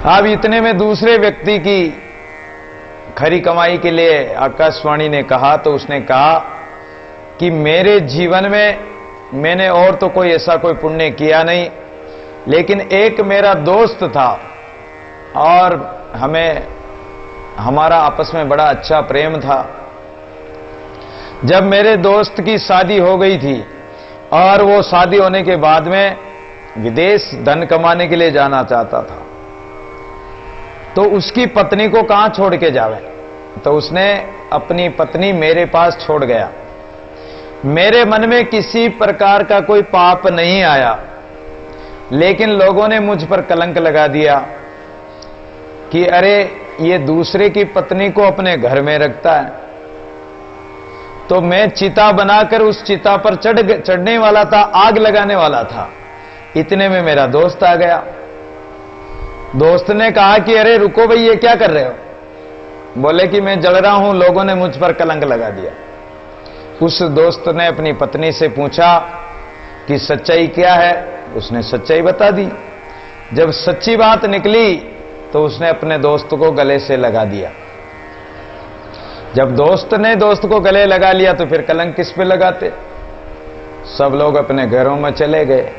अब इतने में दूसरे व्यक्ति की खरी कमाई के लिए आकाशवाणी ने कहा, तो उसने कहा कि मेरे जीवन में मैंने और तो कोई ऐसा कोई पुण्य किया नहीं, लेकिन एक मेरा दोस्त था और हमारा आपस में बड़ा अच्छा प्रेम था। जब मेरे दोस्त की शादी हो गई थी और वो शादी होने के बाद में विदेश धन कमाने के लिए जाना चाहता था, तो उसकी पत्नी को कहां छोड़ के जावे, तो उसने अपनी पत्नी मेरे पास छोड़ गया। मेरे मन में किसी प्रकार का कोई पाप नहीं आया, लेकिन लोगों ने मुझ पर कलंक लगा दिया कि अरे ये दूसरे की पत्नी को अपने घर में रखता है। तो मैं चिता बनाकर उस चिता पर चढ़ने वाला था, आग लगाने वाला था। इतने में मेरा दोस्त आ गया। दोस्त ने कहा कि अरे रुको भाई, ये क्या कर रहे हो? बोले कि मैं जल रहा हूं, लोगों ने मुझ पर कलंक लगा दिया। उस दोस्त ने अपनी पत्नी से पूछा कि सच्चाई क्या है। उसने सच्चाई बता दी। जब सच्ची बात निकली तो उसने अपने दोस्त को गले से लगा दिया। जब दोस्त ने दोस्त को गले लगा लिया तो फिर कलंक किस पे लगाते? सब लोग अपने घरों में चले गए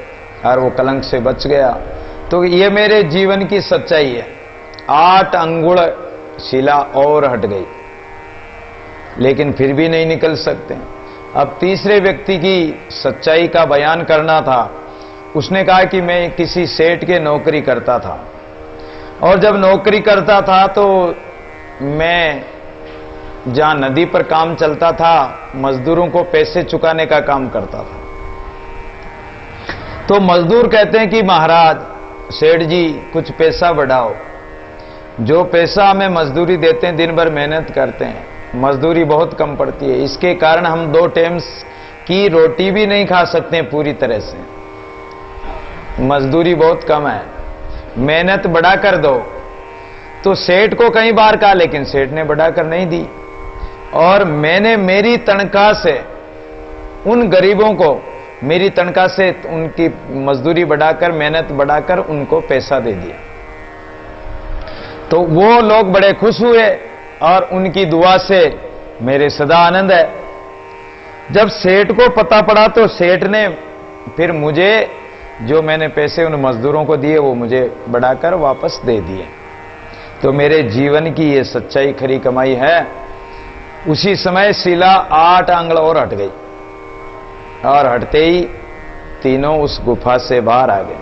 और वो कलंक से बच गया। तो ये मेरे जीवन की सच्चाई है। 8 अंगुल शिला और हट गई, लेकिन फिर भी नहीं निकल सकते। अब तीसरे व्यक्ति की सच्चाई का बयान करना था। उसने कहा कि मैं किसी सेठ के नौकरी करता था, और जब नौकरी करता था तो मैं जहां नदी पर काम चलता था, मजदूरों को पैसे चुकाने का काम करता था। तो मजदूर कहते हैं कि महाराज, सेठ जी कुछ पैसा बढ़ाओ। जो पैसा हमें मजदूरी देते हैं, दिन भर मेहनत करते हैं, मजदूरी बहुत कम पड़ती है, इसके कारण हम 2 टाइम्स की रोटी भी नहीं खा सकते हैं पूरी तरह से। मजदूरी बहुत कम है, मेहनत बढ़ा कर दो। तो सेठ को कई बार कहा, लेकिन सेठ ने बढ़ाकर नहीं दी। और मैंने मेरी तनख्वाह से उन गरीबों को, मेरी तनख्वाह से उनकी मजदूरी बढ़ाकर, मेहनत बढ़ाकर उनको पैसा दे दिया। तो वो लोग बड़े खुश हुए और उनकी दुआ से मेरे सदा आनंद है। जब सेठ को पता पड़ा तो सेठ ने फिर मुझे जो मैंने पैसे उन मजदूरों को दिए वो मुझे बढ़ाकर वापस दे दिए। तो मेरे जीवन की ये सच्चाई खरी कमाई है। उसी समय शिला 8 अंगुल और हट गई, और हटते ही तीनों उस गुफा से बाहर आ गए।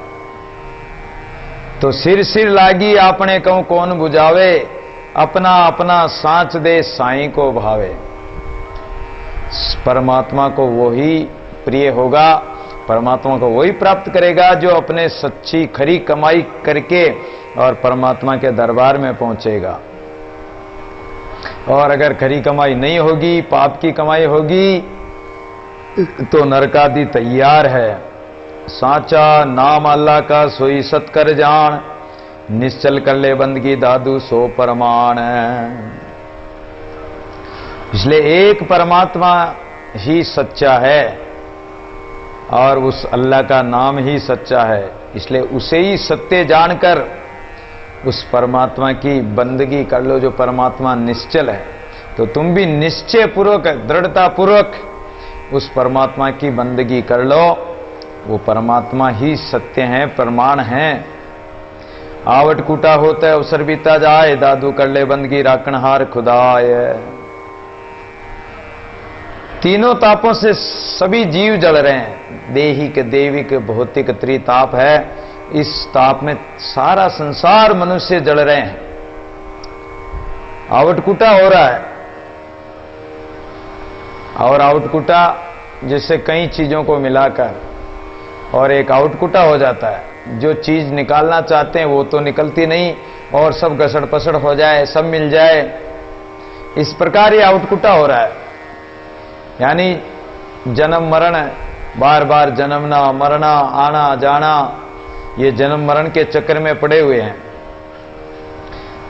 तो सिर सिर लागी आपने कहूं कौन बुझावे, अपना अपना सांच दे साईं को भावे। परमात्मा को वही प्रिय होगा, परमात्मा को वही प्राप्त करेगा जो अपने सच्ची खरी कमाई करके और परमात्मा के दरबार में पहुंचेगा। और अगर खरी कमाई नहीं होगी, पाप की कमाई होगी, तो नरकादि तैयार है। साचा नाम अल्लाह का सोई सत्कर जान, निश्चल कर ले बंदगी दादू सो परमाण। इसलिए एक परमात्मा ही सच्चा है और उस अल्लाह का नाम ही सच्चा है। इसलिए उसे ही सत्य जानकर उस परमात्मा की बंदगी कर लो, जो परमात्मा निश्चल है। तो तुम भी निश्चय पूर्वक, दृढ़ता पूर्वक उस परमात्मा की बंदगी कर लो। वो परमात्मा ही सत्य है, प्रमाण है। आवट कूटा होता है अवसर बीता जाए, दादू कर ले बंदगी राखणहार खुदाय। तीनों तापों से सभी जीव जल रहे हैं। देहिक, देविक, भौतिक त्रिताप है। इस ताप में सारा संसार मनुष्य जल रहे हैं। आवटकुटा हो रहा है, और आउटकुटा जैसे कई चीजों को मिलाकर और एक आउटकुटा हो जाता है। जो चीज निकालना चाहते हैं वो तो निकलती नहीं, और सब घसड़ पसड़ हो जाए, सब मिल जाए, इस प्रकार ये आउटकुटा हो रहा है। यानी जन्म मरण, बार बार जन्मना मरना, आना जाना, ये जन्म मरण के चक्कर में पड़े हुए हैं।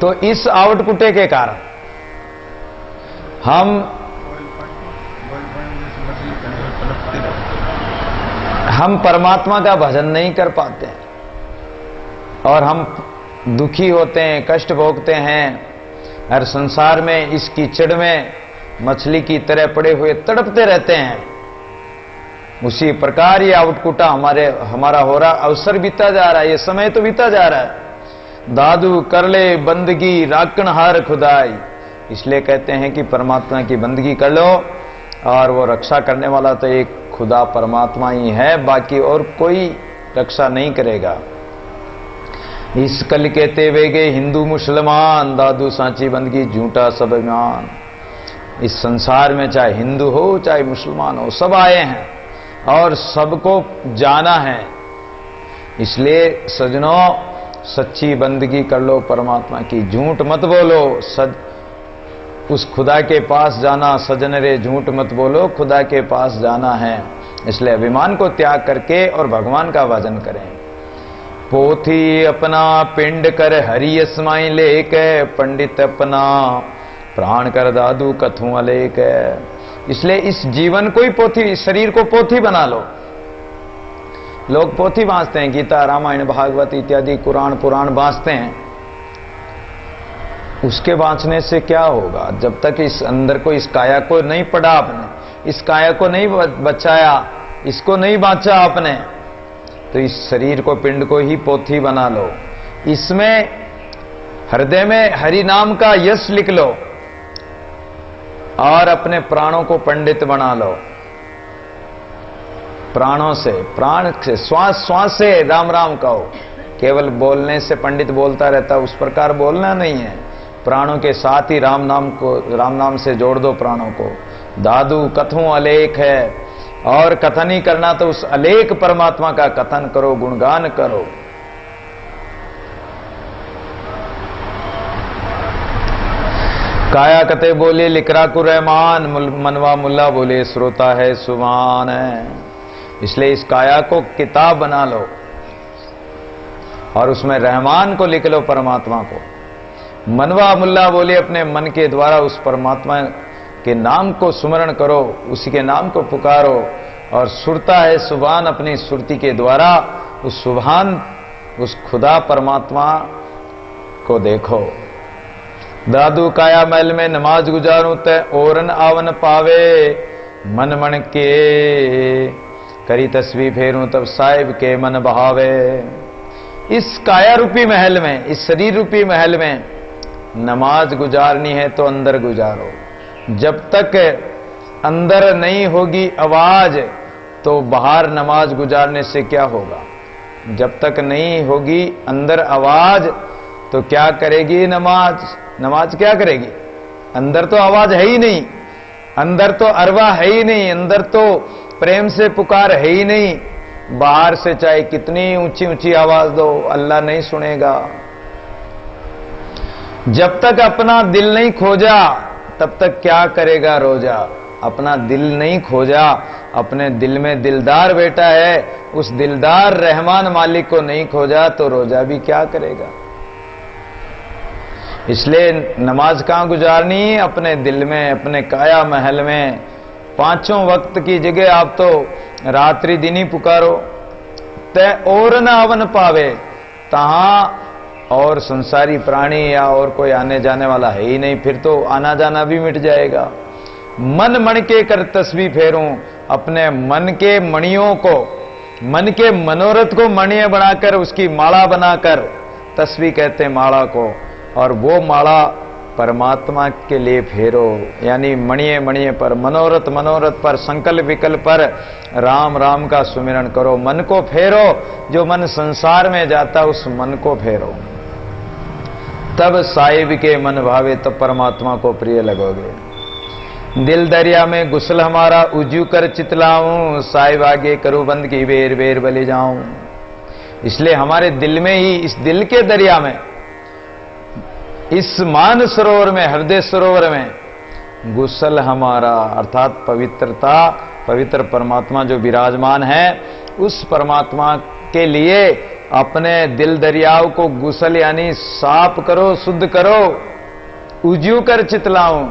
तो इस आउटकुटे के कारण हम परमात्मा का भजन नहीं कर पाते हैं, और हम दुखी होते हैं, कष्ट भोगते हैं, और संसार में इस कीचड़ में मछली की तरह पड़े हुए तड़पते रहते हैं। उसी प्रकार ये आउटकुटा हमारा हो रहा, अवसर बीता जा रहा है, ये समय तो बीता जा रहा है। दादू कर ले बंदगी राखण हार खुदाई, इसलिए कहते हैं कि परमात्मा की बंदगी कर लो, और वो रक्षा करने वाला तो एक खुदा परमात्मा ही है, बाकी और कोई रक्षा नहीं करेगा। इस कल कहते वेगे हिंदू मुसलमान, दादू सांची बंदगी झूठा सब ईमान। इस संसार में चाहे हिंदू हो चाहे मुसलमान हो, सब आए हैं और सबको जाना है। इसलिए सजनों, सच्ची बंदगी कर लो परमात्मा की, झूठ मत बोलो। उस खुदा के पास जाना, सजन रे झूठ मत बोलो, खुदा के पास जाना है। इसलिए अभिमान को त्याग करके और भगवान का भजन करें। पोथी अपना पिंड कर हरि अस्माई लेके, पंडित अपना प्राण कर दादू कथू अलेक। इसलिए इस जीवन को ही पोथी, शरीर को पोथी बना लो। लोग पोथी बांचते हैं, गीता रामायण भागवत इत्यादि कुरान पुराण बांचते हैं। उसके बांचने से क्या होगा? जब तक इस अंदर को, इस काया को नहीं पढ़ा आपने, इस काया को नहीं बचाया, इसको नहीं बांचा आपने, तो इस शरीर को, पिंड को ही पोथी बना लो। इसमें हृदय में हरि नाम का यश लिख लो और अपने प्राणों को पंडित बना लो। प्राणों से, प्राण से, श्वास श्वास से राम राम कहो। केवल बोलने से पंडित बोलता रहता, उस प्रकार बोलना नहीं है। प्राणों के साथ ही राम नाम से जोड़ दो प्राणों को। दादू कथू अलेख है, और कथन ही करना तो उस अलेख परमात्मा का कथन करो, गुणगान करो। काया कते बोले लिकरा को रहमान, मनवा मुल्ला बोले श्रोता है सुभान है। इसलिए इस काया को किताब बना लो और उसमें रहमान को लिख लो, परमात्मा को। मनवा मुल्ला बोले अपने मन के द्वारा उस परमात्मा के नाम को सुमरण करो, उसी के नाम को पुकारो। और सुरता है सुभान, अपनी सुरती के द्वारा उस सुभान, उस खुदा परमात्मा को देखो। दादू काया महल में नमाज गुजारूं तय ओरन आवन पावे, मन मन के करी तस्वीर फेरूं तब साहिब के मन बहावे। इस काया रूपी महल में, इस शरीर रूपी महल में नमाज गुजारनी है तो अंदर गुजारो। जब तक अंदर नहीं होगी आवाज, तो बाहर नमाज गुजारने से क्या होगा? जब तक नहीं होगी अंदर आवाज, तो क्या करेगी नमाज? नमाज क्या करेगी? अंदर तो आवाज है ही नहीं, अंदर तो अरवा है ही नहीं, अंदर तो प्रेम से पुकार है ही नहीं। बाहर से चाहे कितनी ऊंची ऊंची आवाज दो, अल्लाह नहीं सुनेगा। जब तक अपना दिल नहीं खोजा, तब तक क्या करेगा रोजा? अपना दिल नहीं खोजा, अपने दिल में दिलदार बैठा है, उस दिलदार रहमान मालिक को नहीं खोजा, तो रोजा भी क्या करेगा? इसलिए नमाज कहां गुजारनी? अपने दिल में, अपने काया महल में। पांचों वक्त की जगह आप तो रात्रि दिन ही पुकारो। तय और न आवन पावे, तहां और संसारी प्राणी या और कोई आने जाने वाला है ही नहीं, फिर तो आना जाना भी मिट जाएगा। मन मन के कर तस्वीर फेरूं, अपने मन के मणियों को, मन के मनोरथ को मणियां बनाकर, उसकी माला बनाकर, तस्वीर कहते हैं माला को, और वो माला परमात्मा के लिए फेरो। यानी मणिये मणिये पर, मनोरथ मनोरथ पर, संकल्प विकल्प पर राम राम का सुमिरन करो। मन को फेरो, जो मन संसार में जाता उस मन को फेरो, तब साहिब के मन भावे, तब परमात्मा को प्रिय लगोगे। दिल दरिया में गुसल हमारा उजू कर चितलाऊं, साहिब आगे करूं बंद की बेर बेर बले जाऊं। इसलिए हमारे दिल में ही, इस दिल के दरिया में, इस मान सरोवर में, हृदय सरोवर में गुसल हमारा, अर्थात पवित्रता, पवित्र परमात्मा जो विराजमान है, उस परमात्मा के लिए अपने दिल दरियाओं को गुसल यानी साफ करो, शुद्ध करो। उज्जू कर चितलाऊं,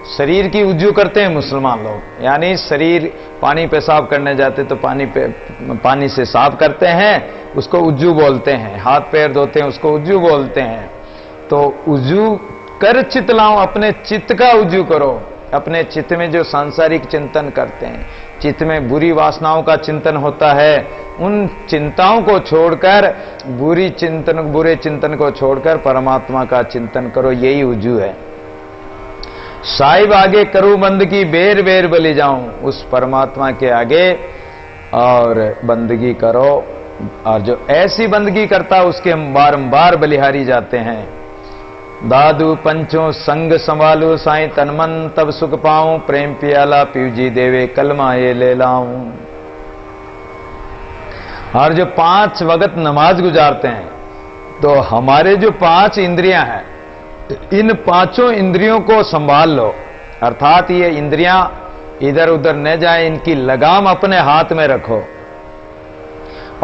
शरीर की उज्जू करते हैं मुसलमान लोग, यानी शरीर पानी पेशाब करने जाते तो पानी से साफ करते हैं, उसको उज्जू बोलते हैं। हाथ पैर धोते हैं, उसको उज्जू बोलते हैं। तो उज्जू कर चित लाओ, अपने चित्त का उज्जू करो। अपने चित्त में जो सांसारिक चिंतन करते हैं, चित्त में बुरी वासनाओं का चिंतन होता है, उन चिंताओं को छोड़कर, बुरे चिंतन को छोड़कर परमात्मा का चिंतन करो, यही उज्जू है। साहिब आगे करूं बंदगी, बेर बेर बलि जाऊं, उस परमात्मा के आगे और बंदगी करो। और जो ऐसी बंदगी करता है उसके हम बारंबार बलिहारी जाते हैं। दादू पंचों संग संभालू, साईं तन मन तब सुख पाऊं, प्रेम पियाला पीजी देवे, कलमा ये ले लाऊं। और जो 5 वक्त नमाज गुजारते हैं, तो हमारे जो 5 इंद्रियां हैं, इन 5 इंद्रियों को संभाल लो। अर्थात ये इंद्रियां इधर उधर न जाए, इनकी लगाम अपने हाथ में रखो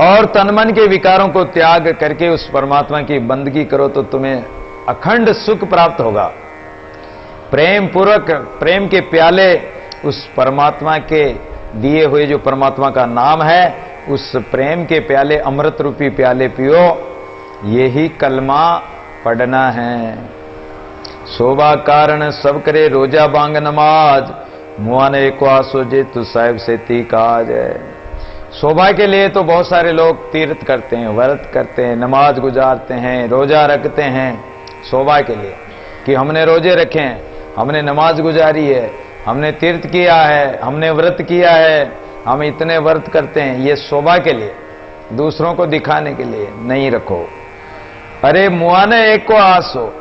और तन मन के विकारों को त्याग करके उस परमात्मा की बंदगी करो, तो तुम्हें अखंड सुख प्राप्त होगा। प्रेम पूर्वक, प्रेम के प्याले उस परमात्मा के दिए हुए, जो परमात्मा का नाम है, उस प्रेम के प्याले, अमृत रूपी प्याले पियो। यही कलमा पढ़ना है। शोभा कारण सब करे रोजा बांग नमाज, मुआने को आसो जे तू साहिब से ती काज है। शोभा के लिए तो बहुत सारे लोग तीर्थ करते हैं, व्रत करते हैं, नमाज गुजारते हैं, रोजा रखते हैं, शोभा के लिए कि हमने रोजे रखे हैं, हमने नमाज गुजारी है, हमने तीर्थ किया है, हमने व्रत किया है, हम इतने व्रत करते हैं। ये शोभा के लिए, दूसरों को दिखाने के लिए नहीं रखो। अरे मुआने एक को आस हो,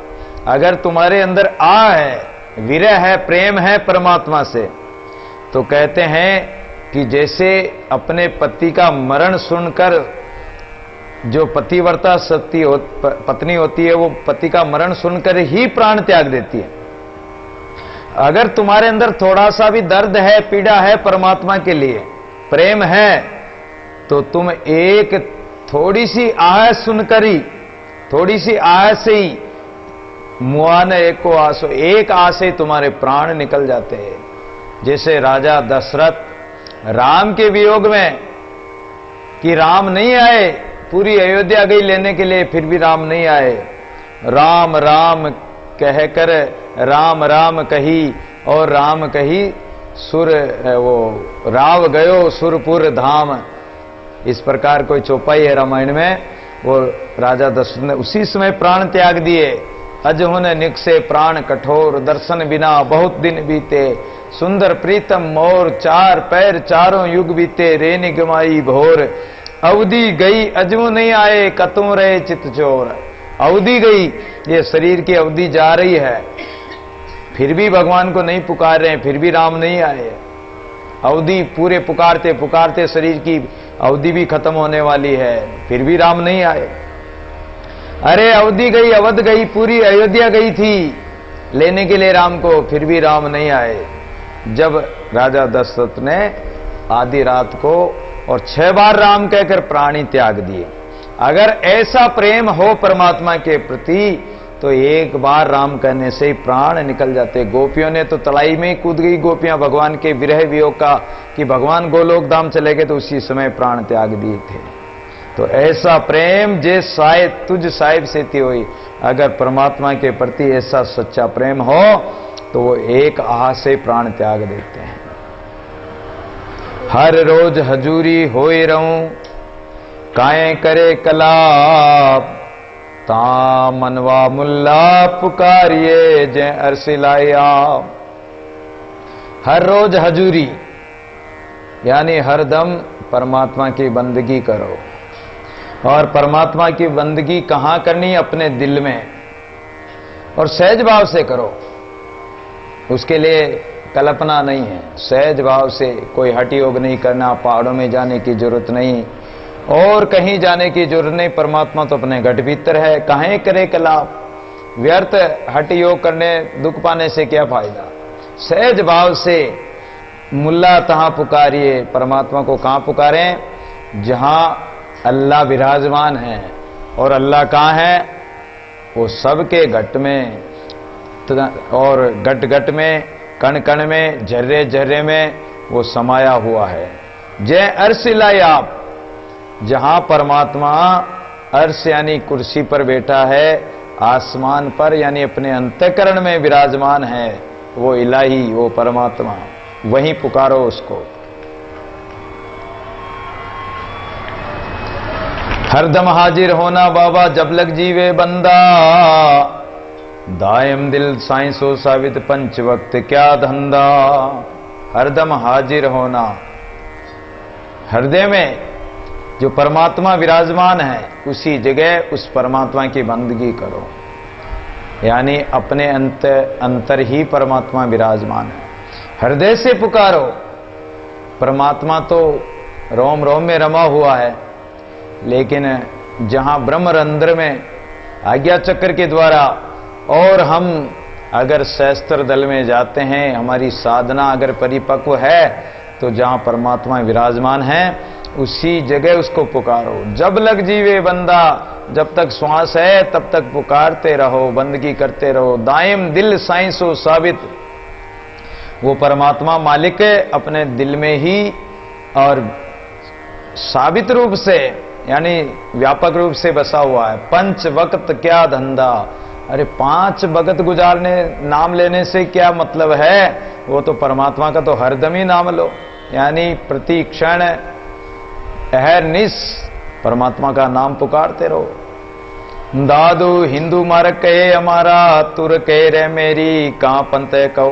अगर तुम्हारे अंदर आ है, विरह है, प्रेम है परमात्मा से, तो कहते हैं कि जैसे अपने पति का मरण सुनकर जो पतिव्रता पत्नी होती है, वो पति का मरण सुनकर ही प्राण त्याग देती है। अगर तुम्हारे अंदर थोड़ा सा भी दर्द है, पीड़ा है परमात्मा के लिए, प्रेम है, तो तुम एक थोड़ी सी आह सुनकर ही, थोड़ी सी आह से ही, मुआन एक को आसो, एक आह से तुम्हारे प्राण निकल जाते हैं। जैसे राजा दशरथ राम के वियोग में, कि राम नहीं आए, पूरी अयोध्या गई लेने के लिए, फिर भी राम नहीं आए। राम राम कहकर राम राम कही, और राम कही सुर, वो राव गयो सुरपुर धाम। इस प्रकार कोई चौपाई है रामायण में। वो राजा दशरथ ने उसी समय प्राण त्याग दिए। अजहुन निकसे प्राण कठोर, दर्शन बिना बहुत दिन बीते, सुंदर प्रीतम मोर, 4 पैर 4 युग बीते, रेनी गमाई भोर। अवधि गई अजू नहीं आए, कतों रहे चित चोर। अवधि गई, ये शरीर की अवधि जा रही है, फिर भी भगवान को नहीं पुकार रहे हैं, फिर भी राम नहीं आए। अवधि पूरे पुकारते पुकारते शरीर की अवधि भी खत्म होने वाली है, फिर भी राम नहीं आए। अरे अवधि गई, अवध गई, पूरी अयोध्या गई थी लेने के लिए राम को, फिर भी राम नहीं आए। जब राजा दशरथ ने आधी रात को और 6 बार राम कहकर प्राणी त्याग दिए। अगर ऐसा प्रेम हो परमात्मा के प्रति, तो एक बार राम कहने से ही प्राण निकल जाते। गोपियों ने तो तलाई में ही कूद गई, गोपियां भगवान के विरह वियोग का, कि भगवान गोलोक धाम चले गए, तो उसी समय प्राण त्याग दिए थे। तो ऐसा प्रेम जे शायद तुझ साहिब से थी हुई। अगर परमात्मा के प्रति ऐसा सच्चा प्रेम हो, तो वो एक आह से प्राण त्याग देते हैं। हर रोज हजूरी होए रहूं, काए करे कलाप, ता मनवा मुल्ला पुकारिए जय अरसिलाया। हर रोज हजूरी, यानी हर दम परमात्मा की बंदगी करो। और परमात्मा की बंदगी कहां करनी? अपने दिल में, और सहज भाव से करो। उसके लिए कल्पना नहीं है, सहज भाव से, कोई हठ योग नहीं करना, पहाड़ों में जाने की जरूरत नहीं, और कहीं जाने की जरूरत नहीं। परमात्मा तो अपने घट भीतर है, काहे करे कलाप। व्यर्थ हठ योग करने, दुख पाने से क्या फायदा। सहज भाव से मुल्ला तहां पुकारिए। परमात्मा को कहां पुकारें? जहां अल्लाह विराजमान है। और अल्लाह कहां है? वो सबके घट में, और घट घट में कण कण में, झर्रे झर्रे में वो समाया हुआ है। जय अर्श लायाब, जहां परमात्मा अर्श यानी कुर्सी पर बैठा है, आसमान पर यानी अपने अंतःकरण में विराजमान है, वो इलाही, वो परमात्मा, वहीं पुकारो उसको। हरदम हाजिर होना बाबा जब लग जीवे बंदा, दायम दिल साईं सो साबित पंच वक्त क्या धंधा। हरदम हाजिर होना, हृदय में जो परमात्मा विराजमान है उसी जगह उस परमात्मा की बंदगी करो, यानी अपने अंतर ही परमात्मा विराजमान है। हृदय से पुकारो, परमात्मा तो रोम रोम में रमा हुआ है, लेकिन जहां ब्रह्मरंध्र में आज्ञा चक्र के द्वारा, और हम अगर सहस्त्र दल में जाते हैं, हमारी साधना अगर परिपक्व है, तो जहां परमात्मा विराजमान है उसी जगह उसको पुकारो। जब लग जीवे बंदा, जब तक श्वास है तब तक पुकारते रहो, बंदगी करते रहो। दायम दिल साईं सो साबित, वो परमात्मा मालिक अपने दिल में ही और साबित रूप से यानी व्यापक रूप से बसा हुआ है। पंच वक्त क्या धंधा, अरे 5 वक्त गुजारने, नाम लेने से क्या मतलब है, वो तो परमात्मा का तो हरदम ही नाम लो, यानी प्रति क्षण अहरनिश परमात्मा का नाम पुकारते रहो। दादू हिंदू मार्ग कहे हमारा, तुर कहे रे मेरी, कहां पंत कहो